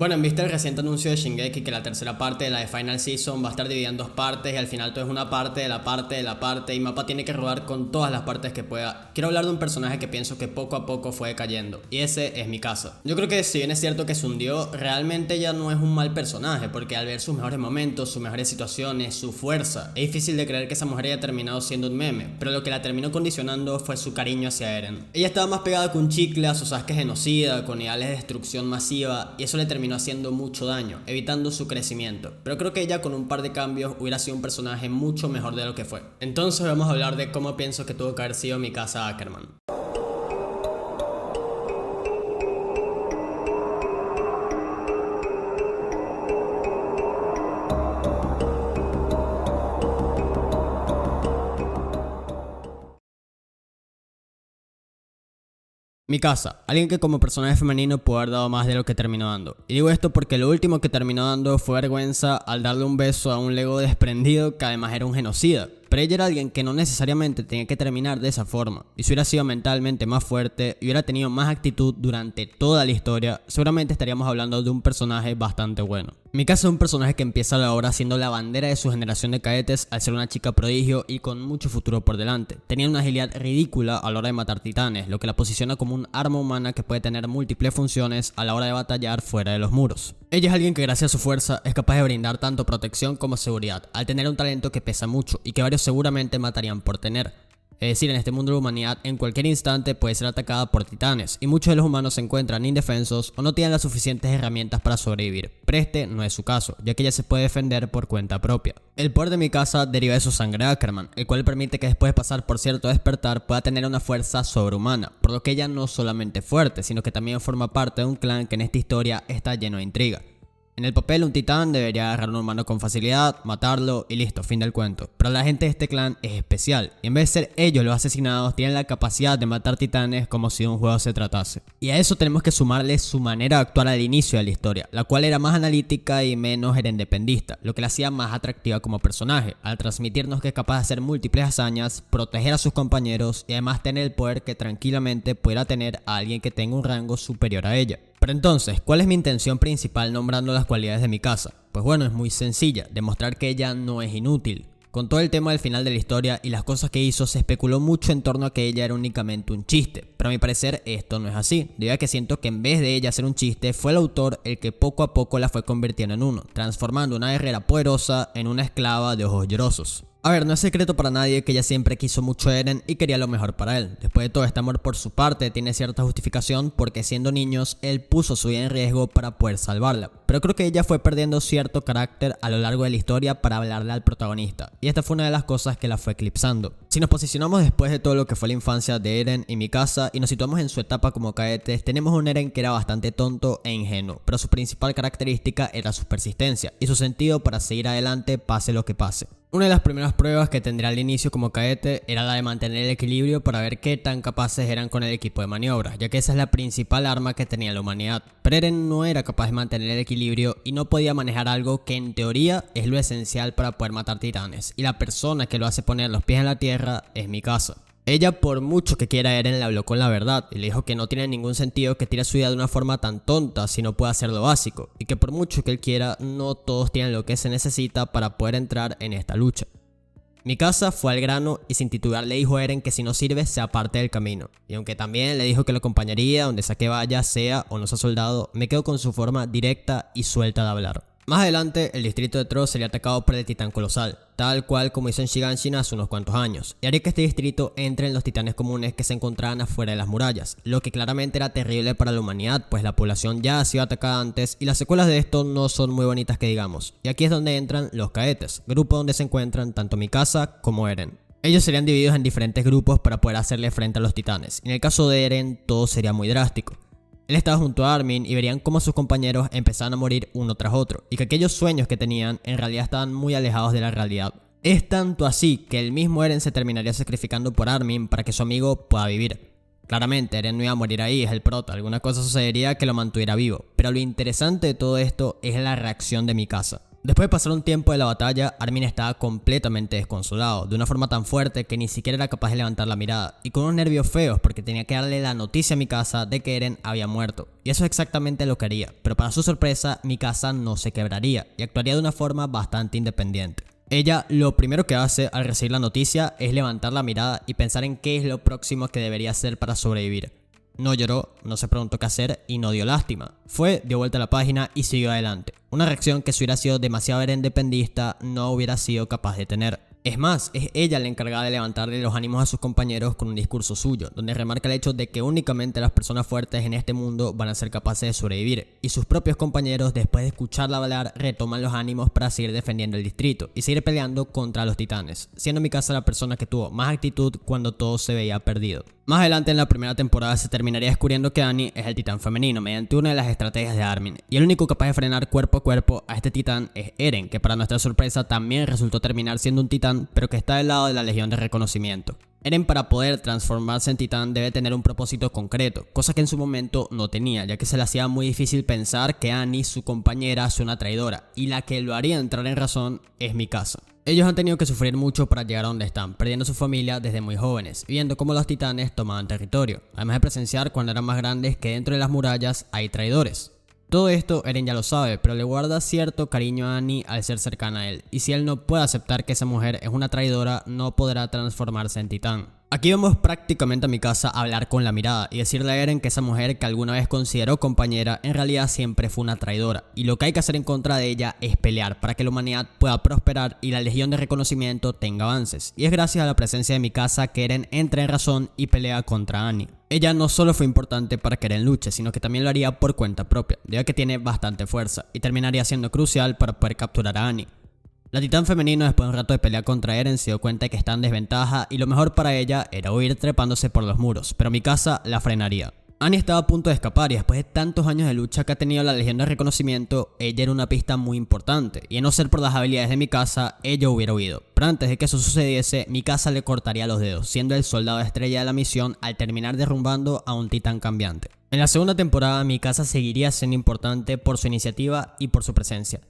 Bueno, en vista del reciente anuncio de Shingeki que la tercera parte de la de Final Season va a estar dividida en dos partes y al final todo es una parte de la parte de la parte y Mappa tiene que rodar con todas las partes que pueda. Quiero hablar de un personaje que pienso que poco a poco fue decayendo y ese es Mikasa. Yo creo que si bien es cierto que se hundió, realmente ya no es un mal personaje porque al ver sus mejores momentos, sus mejores situaciones, su fuerza, es difícil de creer que esa mujer haya terminado siendo un meme, pero lo que la terminó condicionando fue su cariño hacia Eren. Ella estaba más pegada que un chicle a su Sasuke genocida, con ideales de destrucción masiva y eso le terminó haciendo mucho daño, evitando su crecimiento. Pero creo que ella con un par de cambios hubiera sido un personaje mucho mejor de lo que fue. Entonces vamos a hablar de cómo pienso que tuvo que haber sido Mikasa Ackerman. Mikasa, alguien que como personaje femenino pudo haber dado más de lo que terminó dando. Y digo esto porque lo último que terminó dando fue vergüenza al darle un beso a un Lego desprendido que además era un genocida. Pero ella era alguien que no necesariamente tenía que terminar de esa forma. Y si hubiera sido mentalmente más fuerte y hubiera tenido más actitud durante toda la historia, seguramente estaríamos hablando de un personaje bastante bueno. Mikasa es un personaje que empieza la obra siendo la bandera de su generación de cadetes al ser una chica prodigio y con mucho futuro por delante. Tenía una agilidad ridícula a la hora de matar titanes, lo que la posiciona como un arma humana que puede tener múltiples funciones a la hora de batallar fuera de los muros. Ella es alguien que gracias a su fuerza es capaz de brindar tanto protección como seguridad, al tener un talento que pesa mucho y que varios seguramente matarían por tener. Es decir, en este mundo de la humanidad en cualquier instante puede ser atacada por titanes y muchos de los humanos se encuentran indefensos o no tienen las suficientes herramientas para sobrevivir, pero este no es su caso, ya que ella se puede defender por cuenta propia. El poder de Mikasa deriva de su sangre Ackerman, el cual permite que después de pasar por cierto despertar pueda tener una fuerza sobrehumana, por lo que ella no solamente es fuerte, sino que también forma parte de un clan que en esta historia está lleno de intriga. En el papel, un titán debería agarrar a un humano con facilidad, matarlo y listo, fin del cuento. Pero la gente de este clan es especial y en vez de ser ellos los asesinados, tienen la capacidad de matar titanes como si de un juego se tratase. Y a eso tenemos que sumarle su manera de actuar al inicio de la historia, la cual era más analítica y menos independista, lo que la hacía más atractiva como personaje, al transmitirnos que es capaz de hacer múltiples hazañas, proteger a sus compañeros y además tener el poder que tranquilamente pudiera tener a alguien que tenga un rango superior a ella. Pero entonces, ¿cuál es mi intención principal nombrando las cualidades de Mikasa? Pues bueno, es muy sencilla, demostrar que ella no es inútil. Con todo el tema del final de la historia y las cosas que hizo, se especuló mucho en torno a que ella era únicamente un chiste, pero a mi parecer esto no es así, debido a que siento que en vez de ella ser un chiste, fue el autor el que poco a poco la fue convirtiendo en uno, transformando una guerrera poderosa en una esclava de ojos llorosos. A ver, no es secreto para nadie que ella siempre quiso mucho a Eren y quería lo mejor para él. Después de todo, este amor por su parte tiene cierta justificación porque siendo niños, él puso su vida en riesgo para poder salvarla. Pero creo que ella fue perdiendo cierto carácter a lo largo de la historia para hablarle al protagonista. Y esta fue una de las cosas que la fue eclipsando. Si nos posicionamos después de todo lo que fue la infancia de Eren y Mikasa y nos situamos en su etapa como cadetes, tenemos un Eren que era bastante tonto e ingenuo. Pero su principal característica era su persistencia y su sentido para seguir adelante pase lo que pase. Una de las primeras pruebas que tendría al inicio como cadete era la de mantener el equilibrio para ver qué tan capaces eran con el equipo de maniobras, ya que esa es la principal arma que tenía la humanidad. Pero Eren no era capaz de mantener el equilibrio y no podía manejar algo que en teoría es lo esencial para poder matar titanes, y la persona que lo hace poner los pies en la tierra es Mikasa. Ella, por mucho que quiera Eren, le habló con la verdad y le dijo que no tiene ningún sentido que tire su vida de una forma tan tonta si no puede hacer lo básico, y que por mucho que él quiera, no todos tienen lo que se necesita para poder entrar en esta lucha. Mikasa fue al grano y sin titubear le dijo a Eren que si no sirve se aparte del camino, y aunque también le dijo que lo acompañaría donde sea que vaya, sea o no sea soldado, me quedo con su forma directa y suelta de hablar. Más adelante, el distrito de Trost sería atacado por el titán colosal, tal cual como hizo en Shiganshina hace unos cuantos años, y haría que este distrito entre en los titanes comunes que se encontraban afuera de las murallas, lo que claramente era terrible para la humanidad, pues la población ya ha sido atacada antes y las secuelas de esto no son muy bonitas que digamos. Y aquí es donde entran los cadetes, grupo donde se encuentran tanto Mikasa como Eren. Ellos serían divididos en diferentes grupos para poder hacerle frente a los titanes, y en el caso de Eren todo sería muy drástico. Él estaba junto a Armin y verían cómo sus compañeros empezaban a morir uno tras otro, y que aquellos sueños que tenían en realidad estaban muy alejados de la realidad. Es tanto así que el mismo Eren se terminaría sacrificando por Armin para que su amigo pueda vivir. Claramente Eren no iba a morir ahí, es el prota, alguna cosa sucedería que lo mantuviera vivo, pero lo interesante de todo esto es la reacción de Mikasa. Después de pasar un tiempo de la batalla, Armin estaba completamente desconsolado, de una forma tan fuerte que ni siquiera era capaz de levantar la mirada, y con unos nervios feos porque tenía que darle la noticia a Mikasa de que Eren había muerto. Y eso es exactamente lo que haría, pero para su sorpresa, Mikasa no se quebraría y actuaría de una forma bastante independiente. Ella lo primero que hace al recibir la noticia es levantar la mirada y pensar en qué es lo próximo que debería hacer para sobrevivir. No lloró, no se preguntó qué hacer y no dio lástima. Dio vuelta a la página y siguió adelante. Una reacción que si hubiera sido demasiado erendependista no hubiera sido capaz de tener. Es más, es ella la encargada de levantarle los ánimos a sus compañeros con un discurso suyo, donde remarca el hecho de que únicamente las personas fuertes en este mundo van a ser capaces de sobrevivir, y sus propios compañeros, después de escucharla hablar, retoman los ánimos para seguir defendiendo el distrito y seguir peleando contra los titanes, siendo Mikasa la persona que tuvo más actitud cuando todo se veía perdido. Más adelante en la primera temporada se terminaría descubriendo que Annie es el titán femenino mediante una de las estrategias de Armin, y el único capaz de frenar cuerpo a cuerpo a este titán es Eren, que para nuestra sorpresa también resultó terminar siendo un titán, pero que está del lado de la Legión de Reconocimiento. Eren, para poder transformarse en titán, debe tener un propósito concreto, cosa que en su momento no tenía, ya que se le hacía muy difícil pensar que Annie, su compañera, sea una traidora, y la que lo haría entrar en razón es Mikasa. Ellos han tenido que sufrir mucho para llegar a donde están, perdiendo su familia desde muy jóvenes, viendo cómo los titanes tomaban territorio, además de presenciar cuando eran más grandes que dentro de las murallas hay traidores. Todo esto Eren ya lo sabe, pero le guarda cierto cariño a Annie al ser cercana a él, y si él no puede aceptar que esa mujer es una traidora, no podrá transformarse en titán. Aquí vemos prácticamente a Mikasa hablar con la mirada y decirle a Eren que esa mujer que alguna vez consideró compañera en realidad siempre fue una traidora, y lo que hay que hacer en contra de ella es pelear para que la humanidad pueda prosperar y la Legión de Reconocimiento tenga avances, y es gracias a la presencia de Mikasa que Eren entra en razón y pelea contra Annie. Ella no solo fue importante para que Eren luche, sino que también lo haría por cuenta propia, debido a que tiene bastante fuerza, y terminaría siendo crucial para poder capturar a Annie. La titán femenino, después de un rato de pelea contra Eren, se dio cuenta de que está en desventaja y lo mejor para ella era huir trepándose por los muros, pero Mikasa la frenaría. Annie estaba a punto de escapar y después de tantos años de lucha que ha tenido la Legión de Reconocimiento, ella era una pista muy importante, y a no ser por las habilidades de Mikasa, ella hubiera huido. Pero antes de que eso sucediese, Mikasa le cortaría los dedos, siendo el soldado estrella de la misión al terminar derrumbando a un titán cambiante. En la segunda temporada, Mikasa seguiría siendo importante por su iniciativa y por su presencia.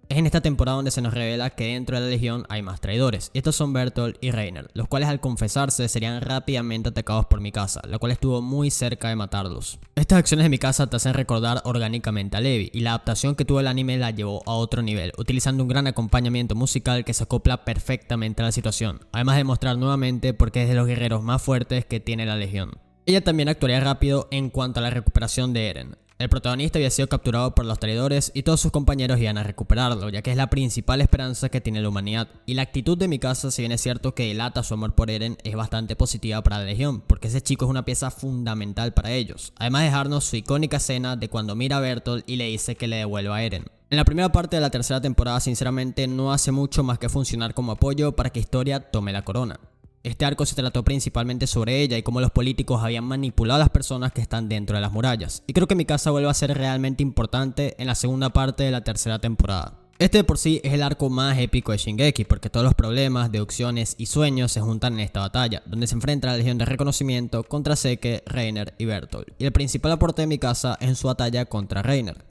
Es en esta temporada donde se nos revela que dentro de la Legión hay más traidores, y estos son Bertolt y Reiner, los cuales al confesarse serían rápidamente atacados por Mikasa, la cual estuvo muy cerca de matarlos. Estas acciones de Mikasa te hacen recordar orgánicamente a Levi, y la adaptación que tuvo el anime la llevó a otro nivel, utilizando un gran acompañamiento musical que se acopla perfectamente a la situación, además de mostrar nuevamente por qué es de los guerreros más fuertes que tiene la Legión. Ella también actuaría rápido en cuanto a la recuperación de Eren. El protagonista había sido capturado por los traidores y todos sus compañeros iban a recuperarlo, ya que es la principal esperanza que tiene la humanidad. Y la actitud de Mikasa, si bien es cierto que delata su amor por Eren, es bastante positiva para la Legión, porque ese chico es una pieza fundamental para ellos. Además de dejarnos su icónica escena de cuando mira a Bertolt y le dice que le devuelva a Eren. En la primera parte de la tercera temporada, sinceramente, no hace mucho más que funcionar como apoyo para que Historia tome la corona. Este arco se trató principalmente sobre ella y cómo los políticos habían manipulado a las personas que están dentro de las murallas. Y creo que Mikasa vuelve a ser realmente importante en la segunda parte de la tercera temporada. Este de por sí es el arco más épico de Shingeki, porque todos los problemas, deducciones y sueños se juntan en esta batalla, donde se enfrenta la Legión de Reconocimiento contra Zeke, Reiner y Bertolt. Y el principal aporte de Mikasa es en su batalla contra Reiner.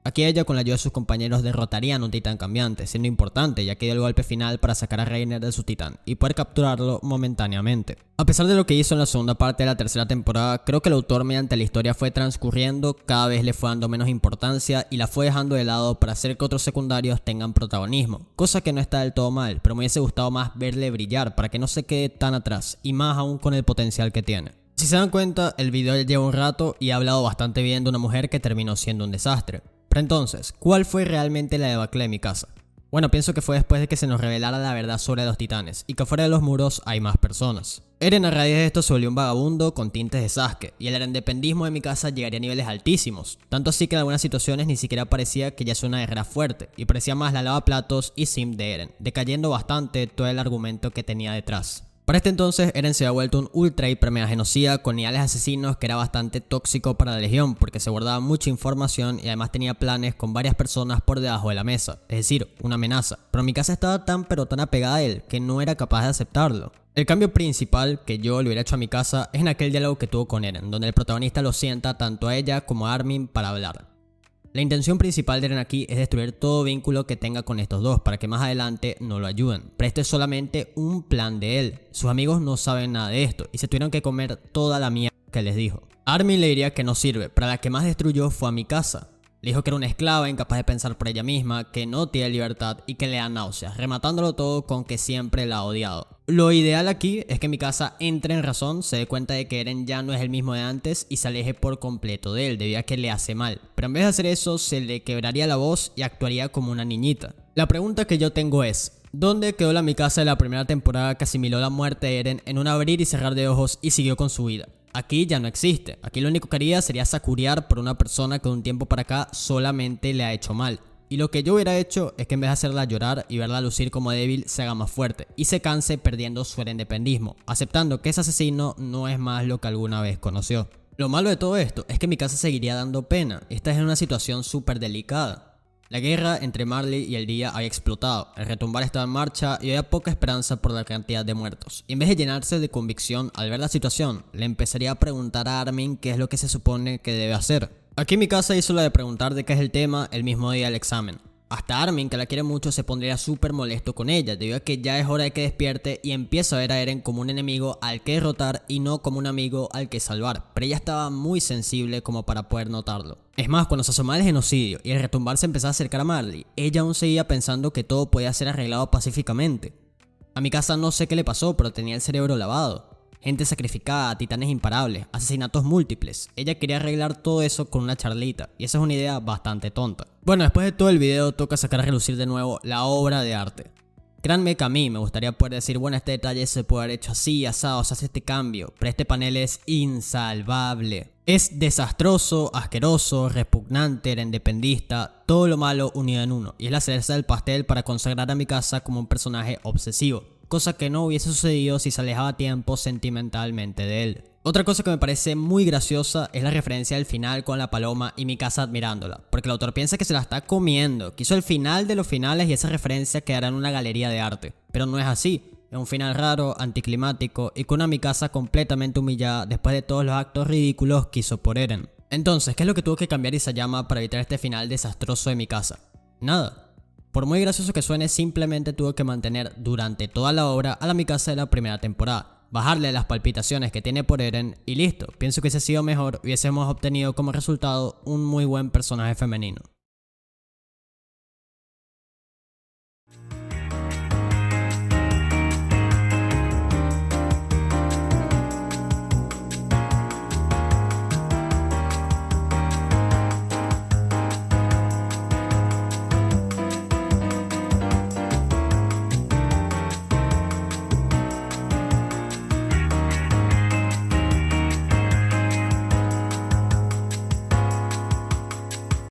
Aquí ella, con la ayuda de sus compañeros, derrotarían a un titán cambiante, siendo importante ya que dio el golpe final para sacar a Reiner de su titán y poder capturarlo momentáneamente. A pesar de lo que hizo en la segunda parte de la tercera temporada, creo que el autor mediante la historia fue transcurriendo, cada vez le fue dando menos importancia y la fue dejando de lado para hacer que otros secundarios tengan protagonismo, cosa que no está del todo mal, pero me hubiese gustado más verle brillar para que no se quede tan atrás, y más aún con el potencial que tiene. Si se dan cuenta, el video ya lleva un rato y ha hablado bastante bien de una mujer que terminó siendo un desastre. Pero entonces, ¿cuál fue realmente la debacle de Mikasa? Bueno, pienso que fue después de que se nos revelara la verdad sobre los titanes y que afuera de los muros hay más personas. Eren a raíz de esto se volvió un vagabundo con tintes de Sasuke, y el erendependismo de Mikasa llegaría a niveles altísimos, tanto así que en algunas situaciones ni siquiera parecía que ella es una guerrera fuerte, y parecía más la lavaplatos y sim de Eren, decayendo bastante todo el argumento que tenía detrás. Para este entonces, Eren se había vuelto un ultra hiper mega genocida con ideales asesinos que era bastante tóxico para la Legión porque se guardaba mucha información y además tenía planes con varias personas por debajo de la mesa, es decir, una amenaza. Pero Mikasa estaba tan apegada a él que no era capaz de aceptarlo. El cambio principal que yo le hubiera hecho a Mikasa es en aquel diálogo que tuvo con Eren, donde el protagonista lo sienta tanto a ella como a Armin para hablar. La intención principal de Eren aquí es destruir todo vínculo que tenga con estos dos para que más adelante no lo ayuden, pero esto es solamente un plan de él. Sus amigos no saben nada de esto y se tuvieron que comer toda la mierda que les dijo. Armin le diría que no sirve, pero la que más destruyó fue a Mikasa. Le dijo que era una esclava incapaz de pensar por ella misma, que no tiene libertad y que le da náuseas, rematándolo todo con que siempre la ha odiado. Lo ideal aquí es que Mikasa entre en razón, se dé cuenta de que Eren ya no es el mismo de antes y se aleje por completo de él debido a que le hace mal. Pero en vez de hacer eso, se le quebraría la voz y actuaría como una niñita. La pregunta que yo tengo es, ¿dónde quedó la Mikasa de la primera temporada que asimiló la muerte de Eren en un abrir y cerrar de ojos y siguió con su vida? Aquí ya no existe. Aquí lo único que haría sería sacurear por una persona que de un tiempo para acá solamente le ha hecho mal. Y lo que yo hubiera hecho es que en vez de hacerla llorar y verla lucir como débil, se haga más fuerte y se canse perdiendo su independismo, aceptando que ese asesino no es más lo que alguna vez conoció. Lo malo de todo esto es que Mikasa seguiría dando pena. Esta es una situación súper delicada. La guerra entre Marley y el día había explotado, el retumbar estaba en marcha y había poca esperanza por la cantidad de muertos. Y en vez de llenarse de convicción al ver la situación, le empezaría a preguntar a Armin qué es lo que se supone que debe hacer. Aquí Mikasa hizo la de preguntar de qué es el tema el mismo día del examen. Hasta Armin, que la quiere mucho, se pondría súper molesto con ella, debido a que ya es hora de que despierte y empieza a ver a Eren como un enemigo al que derrotar y no como un amigo al que salvar, pero ella estaba muy sensible como para poder notarlo. Es más, cuando se asomaba el genocidio y el retumbar se empezaba a acercar a Marley, ella aún seguía pensando que todo podía ser arreglado pacíficamente. A Mikasa no sé qué le pasó, pero tenía el cerebro lavado. Gente sacrificada, titanes imparables, asesinatos múltiples. Ella quería arreglar todo eso con una charlita, y esa es una idea bastante tonta. Bueno, después de todo el video toca sacar a relucir de nuevo la obra de arte. Créanme que a mí me gustaría poder decir, bueno, este detalle se puede haber hecho así, asado, se hace este cambio, pero este panel es insalvable. Es desastroso, asqueroso, repugnante, independista, todo lo malo unido en uno, y es la cereza del pastel para consagrar a Mikasa como un personaje obsesivo. Cosa que no hubiese sucedido si se alejaba a tiempo sentimentalmente de él. Otra cosa que me parece muy graciosa es la referencia al final con la paloma y Mikasa admirándola, porque el autor piensa que se la está comiendo, quiso el final de los finales y esa referencia quedará en una galería de arte, pero no es así. Es un final raro, anticlimático y con una Mikasa completamente humillada después de todos los actos ridículos que hizo por Eren. Entonces, ¿qué es lo que tuvo que cambiar Isayama para evitar este final desastroso de Mikasa? Nada. Por muy gracioso que suene, simplemente tuvo que mantener durante toda la obra a la Mikasa de la primera temporada, bajarle las palpitaciones que tiene por Eren y listo. Pienso que hubiese sido mejor y hubiésemos obtenido como resultado un muy buen personaje femenino.